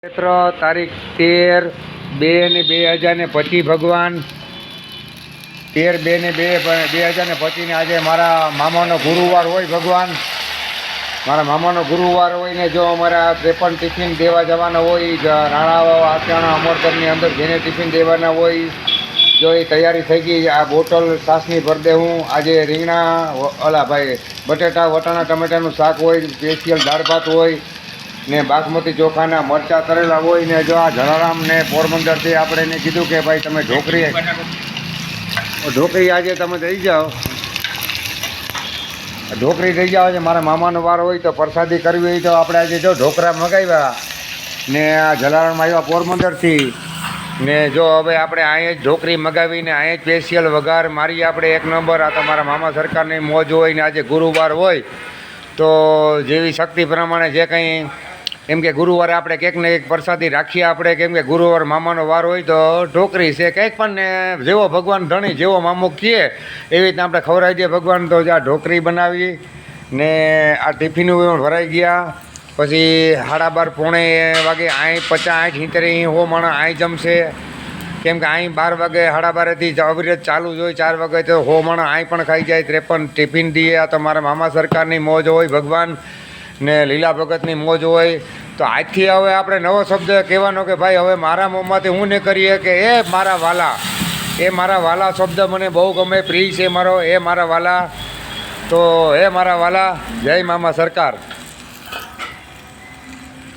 ચૈત્ર તારીખ 13/2/2025 ભગવાન 13/2/2025 આજે મારા મામાનો ગુરુવાર હોય. ભગવાન મારા મામાનો ગુરુવાર હોય ને જો અમારા 53 ટિફિન દેવા જવાના હોય, રાણા આચાણા અમરતરની અંદર જેને ટિફિન દેવાના હોય, જો એ તૈયારી થઈ ગઈ. આ બોટલ છાસની ભરી દે. હું આજે રીંગણા ભાઈ બટેટા વટાણા ટમેટાનું શાક હોય, સ્પેશિયલ દાળ ભાત હોય ને બાસમતી ચોખાના મરચાં તરેલા હોય ને જો આ જલારામ ને પોરબંદરથી આપણે એને કીધું કે ભાઈ તમે ઢોકરી આજે તમે દઈ જાઓ, ઢોકરી દઈ જાઓ છે. મારા મામાનો વાર હોય તો પ્રસાદી કરવી હોય તો આપણે આજે જો ઢોકરા મગાવ્યા ને આ જલારામ આવ્યા પોરબંદરથી ને જો હવે આપણે અહીંયા જ ઢોકરી મગાવીને અહીંયા જ સ્પેશિયલ વઘાર મારી આપણે એક નંબર. આ તમારા મામા સરકારની મોજ હોય ને આજે ગુરુવાર હોય તો જેવી શક્તિ પ્રમાણે જે કંઈ એમ કે ગુરુવારે આપણે કંઈક ને કંઈક પ્રસાદી રાખીએ આપણે, કેમ કે ગુરુવાર મામાનો વાર હોય તો ઢોકરી છે કંઈક પણ ને જેવો ભગવાન ધણી જેવો મામો કહે એવી રીતના આપણે ખવડાવી દઈએ ભગવાન. તો આ ઢોકરી બનાવી ને આ ટિફિનો ભરાઈ ગયા. પછી 12:30 વાગે અહીં 50 60 70 હો માણસ અહીં જમશે, કેમ કે અહીં 12 વાગે 12:30થી અવિરત ચાલુ જ હોય. 4 વાગે તો હો માણસ અહીં પણ ખાઈ જાય. 53 ટિફિન દઈએ. આ તો મારા મામા સરકારની મોજ હોય ભગવાન ને લીલા ભગતની મોજ હોય. તો આજથી હવે આપણે નવો શબ્દ કહેવાનો કે ભાઈ હવે મારા મોંમાંથી હું નહીં કરીએ કે એ મારા વાલા, એ મારા વાલા શબ્દ મને બહુ ગમે, પ્રિય છે મારો એ મારા વાલા. તો એ મારા વાલા, જય મામા સરકાર.